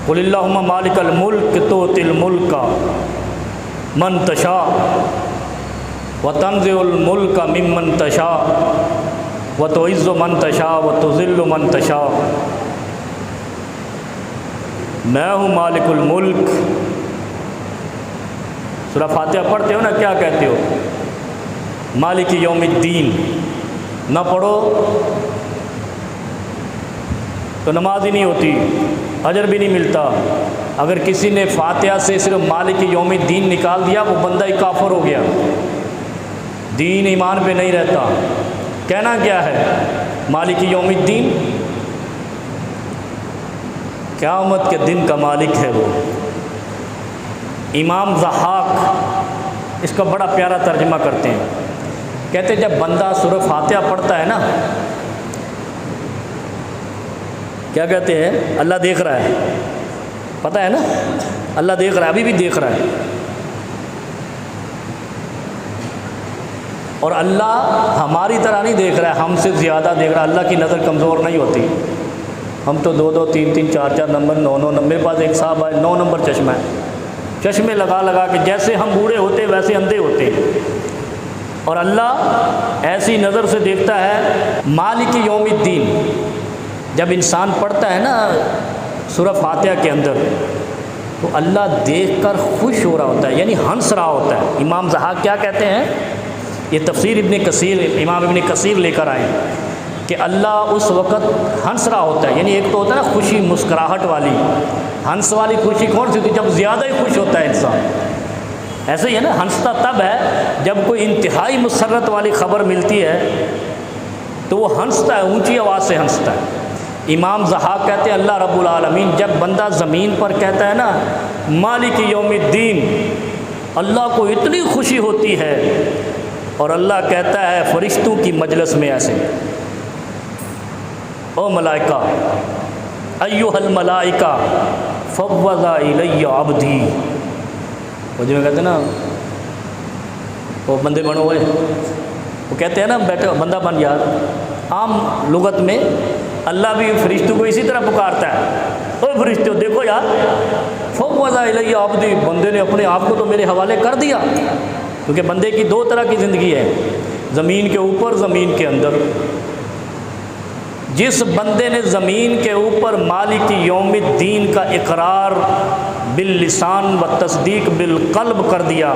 قل اللہم مالک الملک تؤتی الملک من تشاء وتنزع الملک ممن تشاء وتعز من تشاء وتذل من تشاء۔ میں ہوں مالک الملک۔ سورہ فاتحہ پڑھتے ہو نا، کیا کہتے ہو؟ مالک یوم الدین۔ نہ پڑھو تو نماز ہی نہیں ہوتی، اجر بھی نہیں ملتا۔ اگر کسی نے فاتحہ سے صرف مالک یوم الدین نکال دیا، وہ بندہ ہی کافر ہو گیا، دین ایمان پہ نہیں رہتا۔ کہنا کیا ہے؟ مالک یوم الدین، قیامت کے دن کا مالک ہے وہ۔ امام ضحاک اس کا بڑا پیارا ترجمہ کرتے ہیں، کہتے ہیں جب بندہ سورہ فاتحہ پڑھتا ہے نا، کیا کہتے ہیں؟ اللہ دیکھ رہا ہے، پتہ ہے نا، اللہ دیکھ رہا ہے، ابھی بھی دیکھ رہا ہے۔ اور اللہ ہماری طرح نہیں دیکھ رہا ہے، ہم سے زیادہ دیکھ رہا ہے۔ اللہ کی نظر کمزور نہیں ہوتی۔ ہم تو 2 3 3 4 4 نمبر 9 9 نمبر، میرے پاس ایک صاحب ہے 9 نمبر چشمہ ہے، چشمے لگا لگا کے جیسے ہم بوڑھے ہوتے ویسے اندھے ہوتے، اور اللہ ایسی نظر سے دیکھتا ہے۔ مالک یوم الدین جب انسان پڑھتا ہے نا سورہ فاتحہ کے اندر، تو اللہ دیکھ کر خوش ہو رہا ہوتا ہے، یعنی ہنس رہا ہوتا ہے۔ امام ضحاک کیا کہتے ہیں؟ یہ تفسیر ابن کثیر، امام ابن کثیر لے کر آئے کہ اللہ اس وقت ہنس رہا ہوتا ہے، یعنی ایک تو ہوتا ہے نا خوشی مسکراہٹ والی، ہنس والی خوشی کون سی ہوتی ہے؟ جب زیادہ ہی خوش ہوتا ہے انسان۔ ایسے ہی ہے نا، ہنستا تب ہے جب کوئی انتہائی مسرت والی خبر ملتی ہے تو وہ ہنستا ہے، اونچی آواز سے ہنستا ہے۔ امام ضحاک کہتے ہیں اللہ رب العالمین جب بندہ زمین پر کہتا ہے نا مالک یوم الدین، اللہ کو اتنی خوشی ہوتی ہے، اور اللہ کہتا ہے فرشتوں کی مجلس میں ایسے، او ملائکہ ایھا الملائکہ فوض الی عبدی۔ وہ جو کہتے ہیں نا وہ بندے بنو ہوئے، وہ کہتے ہیں نا بیٹھے بندہ بن یار۔ عام لغت میں اللہ بھی فرشتوں کو اسی طرح پکارتا ہے، او فرشتوں دیکھو یار، فوض الی عبدی، بندے نے اپنے آپ کو تو میرے حوالے کر دیا۔ کیونکہ بندے کی 2 طرح کی زندگی ہے، زمین کے اوپر، زمین کے اندر۔ جس بندے نے زمین کے اوپر مالک یوم الدین کا اقرار باللسان و تصدیق بالقلب کر دیا،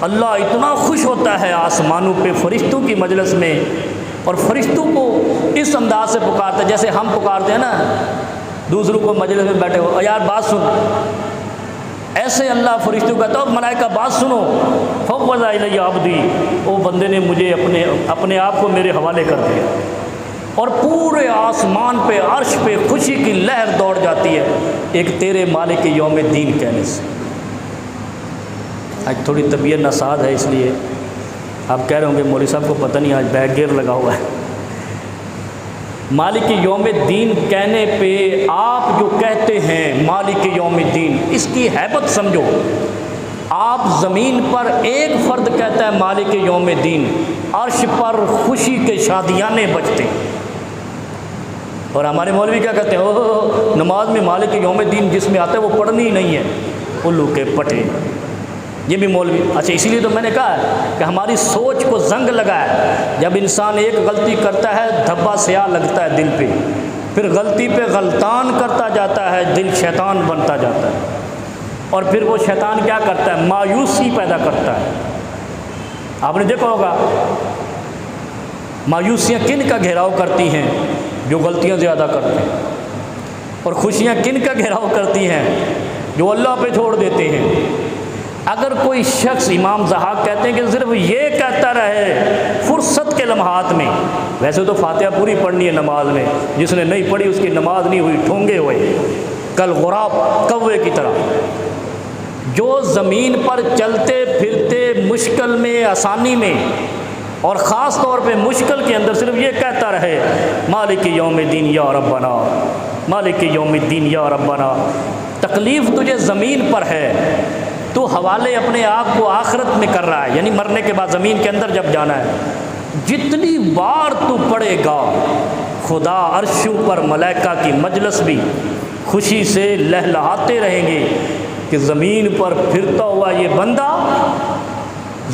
اللہ اتنا خوش ہوتا ہے آسمانوں پہ فرشتوں کی مجلس میں، اور فرشتوں کو اس انداز سے پکارتا ہے جیسے ہم پکارتے ہیں نا دوسروں کو مجلس میں بیٹھے ہو، یار بات سن، ایسے اللہ فرشتوں کہتا ہے ملائکہ بات سنو، فوض الی عبدی، وہ بندے نے مجھے اپنے آپ کو میرے حوالے کر دیا، اور پورے آسمان پہ عرش پہ خوشی کی لہر دوڑ جاتی ہے ایک تیرے مالک یوم الدین کہنے سے۔ آج تھوڑی طبیعت ناساز ہے، اس لیے آپ کہہ رہے ہوں گے مولوی صاحب کو پتہ نہیں آج بیک گیئر لگا ہوا ہے۔ مالک یوم الدین کہنے پہ آپ جو کہتے ہیں مالک یوم الدین، اس کی ہیبت سمجھو۔ آپ زمین پر ایک فرد کہتا ہے مالک یوم الدین، عرش پر خوشی کے شادیانے بجتے ہیں۔ اور ہمارے مولوی کیا کہتے ہیں؟ اوہ نماز میں مالک یوم الدین جس میں آتا ہے وہ پڑھنی ہی نہیں ہے، الو کے پٹے۔ یہ بھی مولوی، اچھا اسی لیے تو میں نے کہا ہے کہ ہماری سوچ کو زنگ لگا ہے۔ جب انسان ایک غلطی کرتا ہے دھبا سیاہ لگتا ہے دل پہ، پھر غلطی پہ غلطان کرتا جاتا ہے، دل شیطان بنتا جاتا ہے، اور پھر وہ شیطان کیا کرتا ہے؟ مایوسی پیدا کرتا ہے۔ آپ نے دیکھا ہوگا مایوسیاں کن کا گھیراؤ کرتی ہیں؟ جو غلطیاں زیادہ کرتے ہیں۔ اور خوشیاں کن کا گھیراؤ کرتی ہیں؟ جو اللہ پہ چھوڑ دیتے ہیں۔ اگر کوئی شخص، امام ضحاک کہتے ہیں کہ صرف یہ کہتا رہے فرصت کے لمحات میں، ویسے تو فاتحہ پوری پڑھنی ہے نماز میں، جس نے نہیں پڑھی اس کی نماز نہیں ہوئی، ٹھونگے ہوئے کل غراب کوے کی طرح۔ جو زمین پر چلتے پھرتے مشکل میں، آسانی میں، اور خاص طور پہ مشکل کے اندر صرف یہ کہتا رہے مالک یوم الدین یا ربنا، مالک یوم الدین یا ربنا۔ تکلیف تجھے زمین پر ہے، تو حوالے اپنے آپ کو آخرت میں کر رہا ہے، یعنی مرنے کے بعد زمین کے اندر جب جانا ہے، جتنی بار تو پڑھے گا خدا عرشوں پر ملائکہ کی مجلس بھی خوشی سے لہلہاتے رہیں گے کہ زمین پر پھرتا ہوا یہ بندہ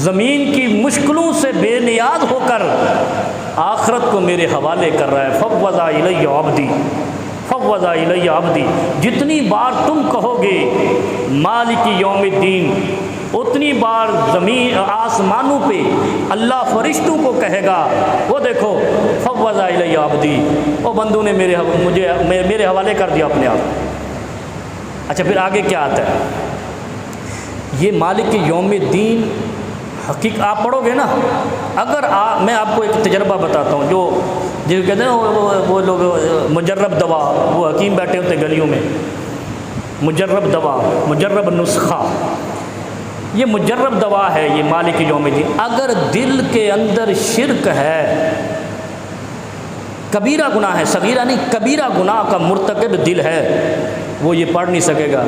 زمین کی مشکلوں سے بے نیاز ہو کر آخرت کو میرے حوالے کر رہا ہے۔ فوض الی عبدی، فوض الی عبدی، جتنی بار تم کہو گے مالک یوم الدین، اتنی بار زمین آسمانوں پہ اللہ فرشتوں کو کہے گا، وہ دیکھو فوض الی عبدی، وہ بندوں نے میرے حوالے کر دیا اپنے آپ۔ اچھا پھر آگے کیا آتا ہے؟ یہ مالک یوم الدین حقیقت آپ پڑھو گے نا، اگر میں آپ کو ایک تجربہ بتاتا ہوں، جو کہتے ہیں وہ لوگ مجرب دوا، وہ حکیم بیٹھے ہوتے گلیوں میں، مجرب دوا، مجرب نسخہ، یہ مجرب دوا ہے یہ مالک یوم الدین۔ اگر دل کے اندر شرک ہے، کبیرہ گناہ ہے، صغیرہ نہیں، کبیرہ گناہ کا مرتکب دل ہے، وہ یہ پڑھ نہیں سکے گا،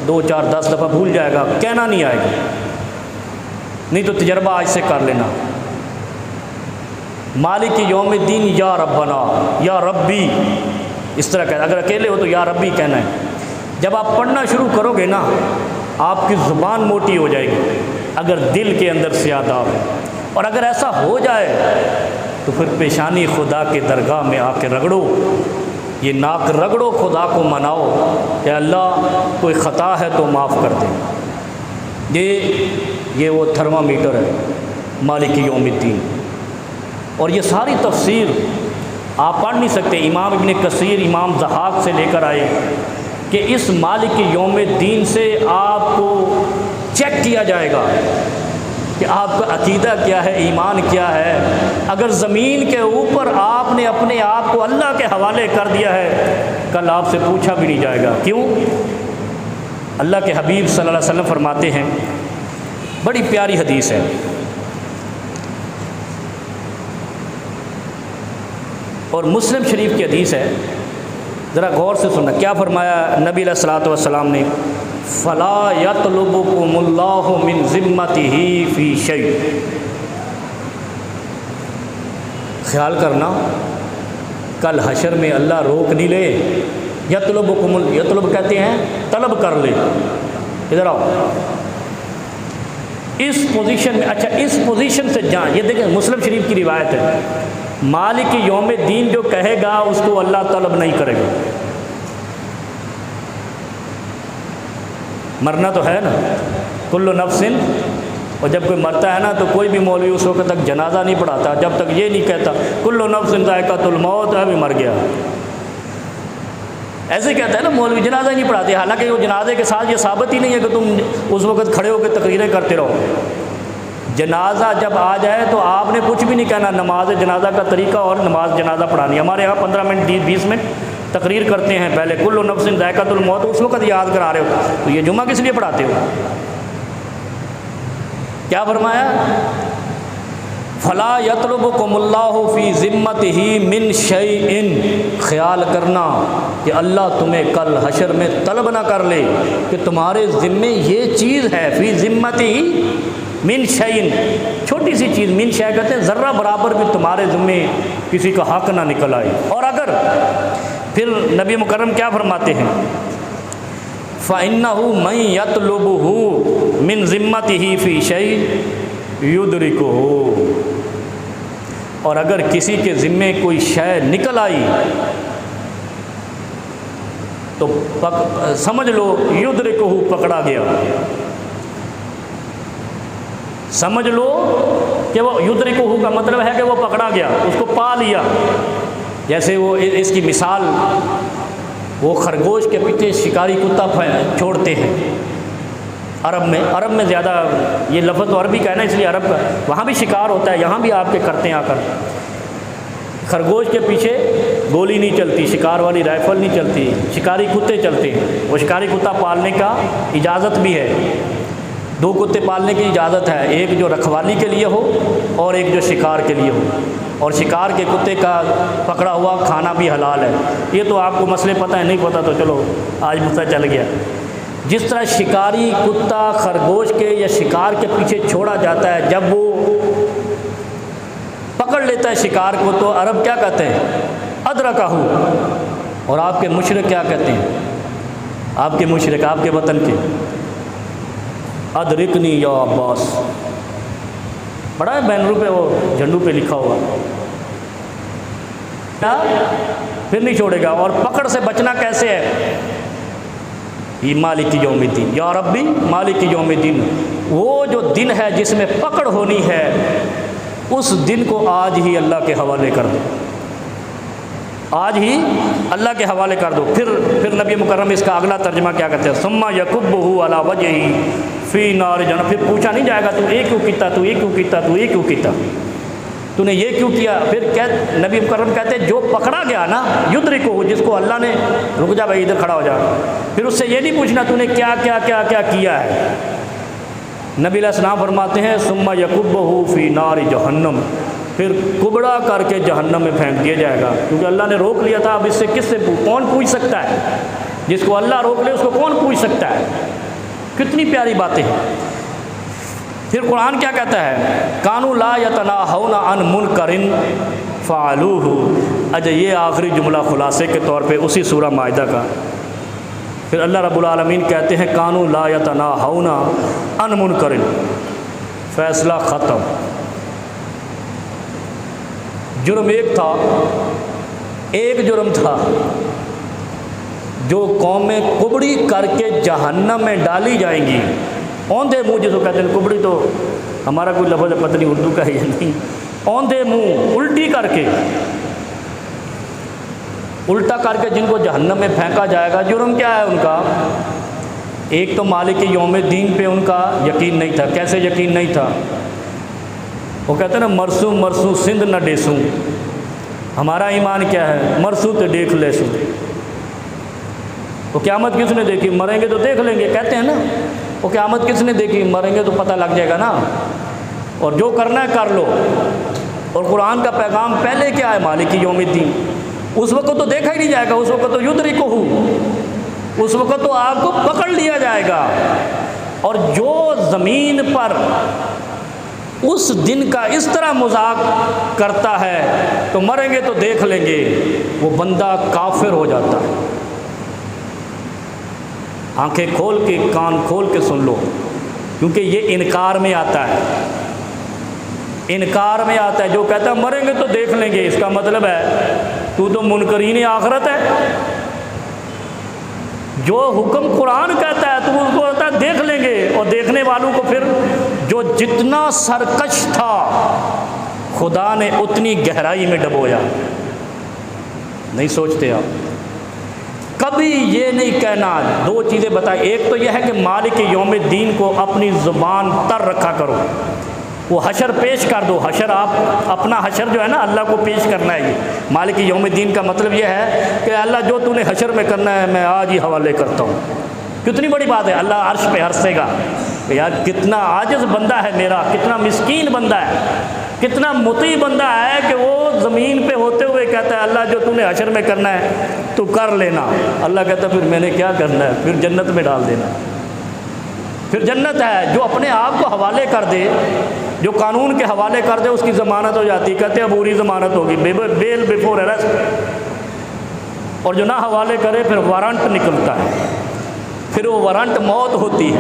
2 4 10 دفعہ بھول جائے گا، کہنا نہیں آئے گا۔ نہیں تو تجربہ آج سے کر لینا، مالک یوم الدین یا ربنا، یا ربی، اس طرح کہنا۔ اگر اکیلے ہو تو یا ربی کہنا ہے۔ جب آپ پڑھنا شروع کرو گے نا، آپ کی زبان موٹی ہو جائے گی اگر دل کے اندر سے آداب ہے، اور اگر ایسا ہو جائے تو پھر پیشانی خدا کے درگاہ میں آ کے رگڑو، یہ ناک رگڑو، خدا کو مناؤ کہ اللہ کوئی خطا ہے تو معاف کر دے۔ یہ وہ تھرمامیٹر ہے مالک یوم الدین، اور یہ ساری تفسیر آپ پڑھ نہیں سکتے۔ امام ابن کثیر، امام ضحاک سے لے کر آئے کہ اس مالک یوم الدین سے آپ کو چیک کیا جائے گا کہ آپ کا عقیدہ کیا ہے، ایمان کیا ہے۔ اگر زمین کے اوپر آپ نے اپنے آپ کو اللہ کے حوالے کر دیا ہے، کل آپ سے پوچھا بھی نہیں جائے گا۔ کیوں؟ اللہ کے حبیب صلی اللہ علیہ وسلم فرماتے ہیں، بڑی پیاری حدیث ہے، اور مسلم شریف کی حدیث ہے، ذرا غور سے سننا۔ کیا فرمایا نبی علیہ الصلوۃ والسلام نے؟ فلا یطلبکم اللہ من ذمتہ فی شیء، خیال کرنا کل حشر میں اللہ روک نہیں لے۔ یطلبکم، یطلب کہتے ہیں طلب کر لے، ادھر آؤ اس پوزیشن میں۔ اچھا اس پوزیشن سے جان، یہ دیکھیں مسلم شریف کی روایت ہے، مالک یوم الدین جو کہے گا اس کو اللہ طلب نہیں کرے گا۔ مرنا تو ہے نا، کل نفس، اور جب کوئی مرتا ہے نا تو کوئی بھی مولوی اس وقت تک جنازہ نہیں پڑھاتا جب تک یہ نہیں کہتا کل نفس ذائقۃ الموت، ابھی مر گیا، ایسے کہتا ہے نا مولوی، جنازہ ہی نہیں پڑھاتے، حالانکہ وہ جنازے کے ساتھ یہ ثابت ہی نہیں ہے کہ تم اس وقت کھڑے ہو کے تقریریں کرتے رہو۔ جنازہ جب آ جائے تو آپ نے کچھ بھی نہیں کہنا، نماز جنازہ کا طریقہ اور نماز جنازہ پڑھانی۔ ہمارے یہاں 15 منٹ 20 منٹ تقریر کرتے ہیں، پہلے کل نفس ذائقۃ الموت، اس وقت یاد کرا رہے ہو، تو یہ جمعہ کس لیے پڑھاتے ہو؟ کیا فرمایا؟ فلا یطلبکم اللہ فی ذمتہ من شیء، خیال کرنا کہ اللہ تمہیں کل حشر میں طلب نہ کر لے کہ تمہارے ذمے یہ چیز ہے، فی ذمتہ من شیء، چھوٹی سی چیز، من شیء کہتے ہیں ذرہ برابر بھی تمہارے ذمے کسی کا حق نہ نکل آئے۔ اور اگر پھر نبی مکرم کیا فرماتے ہیں؟ فَإِنَّهُ مَن يَطْلُبُهُ مِن ذِمَّتِهِ فِي شَيْءٍ يُدْرِكُهُ، اور اگر کسی کے ذمے کوئی شے نکل آئی تو سمجھ لو یدرکہ، پکڑا گیا، سمجھ لو کہ وہ یدرکہ کا مطلب ہے کہ وہ پکڑا گیا، اس کو پا لیا۔ جیسے وہ اس کی مثال، وہ خرگوش کے پیچھے شکاری کتا چھوڑتے ہیں عرب میں زیادہ، یہ لفظ تو عربی کا ہے نا، اس لیے عرب کا، وہاں بھی شکار ہوتا ہے، یہاں بھی آپ کے کرتے ہیں آ کر۔ خرگوش کے پیچھے گولی نہیں چلتی، شکار والی رائفل نہیں چلتی، شکاری کتے چلتے ہیں۔ وہ شکاری کتا پالنے کا اجازت بھی ہے، 2 کتے پالنے کی اجازت ہے، ایک جو رکھوالی کے لیے ہو اور ایک جو شکار کے لیے ہو، اور شکار کے کتے کا پکڑا ہوا کھانا بھی حلال ہے۔ یہ تو آپ کو مسئلے پتہ ہے، نہیں پتہ تو چلو آج پتہ چل گیا۔ جس طرح شکاری کتا خرگوش کے یا شکار کے پیچھے چھوڑا جاتا ہے، جب وہ پکڑ لیتا ہے شکار کو تو عرب کیا کہتے ہیں؟ ادرکہ، اور آپ کے مشرک کیا کہتے ہیں؟ آپ کے مشرک، آپ کے وطن کے، ادرکنی یا عباس، بڑا ہے بینروں پہ، وہ جھنڈو پہ لکھا ہوا، پھر نہیں چھوڑے گا۔ اور پکڑ سے بچنا کیسے ہے؟ یہ مالک یوم الدین، یا ربی مالک یوم الدین، وہ جو دن ہے جس میں پکڑ ہونی ہے، اس دن کو آج ہی اللہ کے حوالے کر دو، آج ہی اللہ کے حوالے کر دو۔ پھر نبی مکرم اس کا اگلا ترجمہ کیا کرتے ہیں؟ ثم یکبہ علی وجہہ فی نار جہنم، پھر پوچھا نہیں جائے گا تو یہ کیوں کیتا، تو یہ کیوں کیتا، تو یہ کیوں کیتا، تو نے یہ کیوں کیا؟ پھر نبی مکرم کہتے ہیں جو پکڑا گیا نا یدرکہ، جس کو اللہ نے، رک جا بھائی ادھر کھڑا ہو جا، پھر اس سے یہ نہیں پوچھنا تو نے کیا کیا کیا کیا کیا ہے۔ نبی علیہ السلام فرماتے ہیں ثم یکبہ فی نار جہنم، پھر کبڑا کر کے جہنم میں پھینک دیا جائے گا، کیونکہ اللہ نے روک لیا تھا۔ اب اس سے کس سے کون پوچھ سکتا ہے؟ جس کو اللہ روک لے اس کو کون پوچھ سکتا ہے؟ کتنی پیاری باتیں ہیں۔ پھر قرآن کیا کہتا ہے؟ کانوا لا یتناہون عن منکر فعلوہ۔ اچھا یہ آخری جملہ خلاصے کے طور پہ اسی سورہ مائدہ کا۔ پھر اللہ رب العالمین کہتے ہیں کانوا لا یتناہون عن منکر، فیصلہ ختم۔ جرم ایک تھا، ایک جرم تھا جو قومیں کبڑی کر کے جہنم میں ڈالی جائیں گی، اوندھے منہ جس کو کہتے ہیں، کبڑی تو ہمارا کوئی لفظ پتہ نہیں اردو کا ہے یا نہیں، اوندھے منہ الٹی کر کے، الٹا کر کے جن کو جہنم میں پھینکا جائے گا۔ جرم کیا ہے ان کا؟ ایک تو مالک یوم الدین پہ ان کا یقین نہیں تھا۔ کیسے یقین نہیں تھا؟ وہ کہتے ہیں نا مرسوں مرسوں سندھ نہ ڈیسوں، ہمارا ایمان کیا ہے؟ مرسوں تو دیکھ لے سوں، وہ قیامت کس نے دیکھی؟ مریں گے تو دیکھ لیں گے، کہتے ہیں نا، وہ قیامت کس نے دیکھی؟ مریں گے تو پتہ لگ جائے گا نا، اور جو کرنا ہے کر لو۔ اور قرآن کا پیغام پہلے کیا ہے؟ مالک یوم الدین۔ اس وقت تو دیکھا ہی نہیں جائے گا، اس وقت تو یدرکہ، اس وقت تو آپ کو پکڑ لیا جائے گا۔ اور جو زمین پر اس دن کا اس طرح مذاق کرتا ہے تو مریں گے تو دیکھ لیں گے، وہ بندہ کافر ہو جاتا ہے۔ آنکھیں کھول کے کان کھول کے سن لو، کیونکہ یہ انکار میں آتا ہے، انکار میں آتا ہے۔ جو کہتا ہے مریں گے تو دیکھ لیں گے، اس کا مطلب ہے تو منکرین آخرت ہے۔ جو حکم قرآن کہتا ہے تو اس کو کہتا ہے دیکھ لیں گے، اور دیکھنے والوں کو پھر جو جتنا سرکش تھا خدا نے اتنی گہرائی میں ڈبویا۔ نہیں سوچتے آپ؟ کبھی یہ نہیں کہنا۔ دو چیزیں بتائیں، ایک تو یہ ہے کہ مالک یوم الدین کو اپنی زبان تر رکھا کرو، وہ حشر پیش کر دو۔ حشر آپ اپنا حشر جو ہے نا اللہ کو پیش کرنا ہے۔ یہ مالک یوم الدین کا مطلب یہ ہے کہ اللہ جو تو نے حشر میں کرنا ہے میں آج ہی حوالے کرتا ہوں۔ کتنی بڑی بات ہے، اللہ عرش پہ ہنسے گا کہ یار کتنا عاجز بندہ ہے میرا، کتنا مسکین بندہ ہے، کتنا مطیع بندہ ہے کہ وہ زمین پہ ہوتے ہوئے کہتا ہے اللہ جو تو نے حشر میں کرنا ہے تو کر لینا۔ اللہ کہتا ہے پھر میں نے کیا کرنا ہے؟ پھر جنت میں ڈال دینا۔ پھر جنت ہے۔ جو اپنے آپ کو حوالے کر دے، جو قانون کے حوالے کر دے، اس کی ضمانت ہو جاتی، کہتے ہیں عبوری ضمانت ہوگی، بیل بیفور اریسٹ۔ اور جو نہ حوالے کرے پھر وارنٹ نکلتا ہے، پھر وہ وارنٹ موت ہوتی ہے۔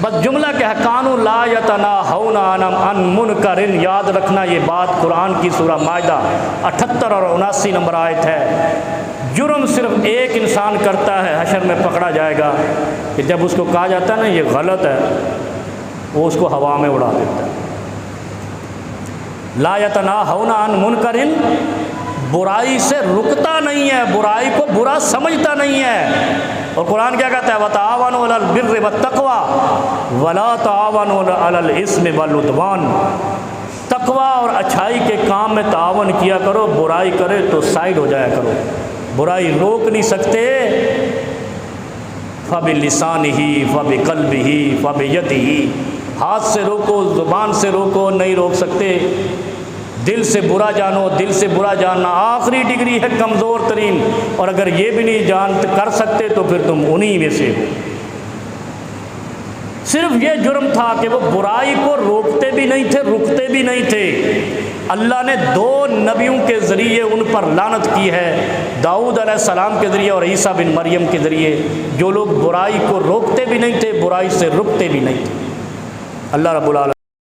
بس جملہ کیا ہے؟ کانوا لا یتناہون عن منکر۔ یاد رکھنا یہ بات قرآن کی سورہ مائدہ 78 اور 79 نمبر آیت ہے۔ جرم صرف ایک انسان کرتا ہے، حشر میں پکڑا جائے گا کہ جب اس کو کہا جاتا ہے نا یہ غلط ہے، وہ اس کو ہوا میں اڑا دیتا ہے۔ لا یتناہون عن منکر، برائی سے رکتا نہیں ہے، برائی کو برا سمجھتا نہیں ہے۔ اور قرآن کیا کہتا ہے؟ وَتَعَاوَنُوا عَلَى الْبِرِّ وَالتَّقْوَىٰ وَلَا تَعَاوَنُوا عَلَى الْإِثْمِ وَالْعُدْوَانِ۔ تقویٰ اور اچھائی کے کام میں تعاون کیا کرو، برائی کرے تو سائڈ ہو جایا کرو۔ برائی روک نہیں سکتے، فَبِلِسَانِهِ فَبِقَلْبِهِ فَبِيَدِهِ، ہاتھ سے روکو، زبان سے روکو، نہیں روک سکتے۔ دل سے برا جانو، دل سے برا جاننا آخری ڈگری ہے، کمزور ترین، اور اگر یہ بھی نہیں کر سکتے تو پھر تم انہی میں سے ہو۔ صرف یہ جرم تھا کہ وہ برائی کو روکتے بھی نہیں تھے، رکتے بھی نہیں تھے۔ اللہ نے 2 نبیوں کے ذریعے ان پر لعنت کی ہے، داؤد علیہ السلام کے ذریعے اور عیسیٰ بن مریم کے ذریعے، جو لوگ برائی کو روکتے بھی نہیں تھے، برائی سے رکتے بھی نہیں تھے۔ اللہ رب العالمین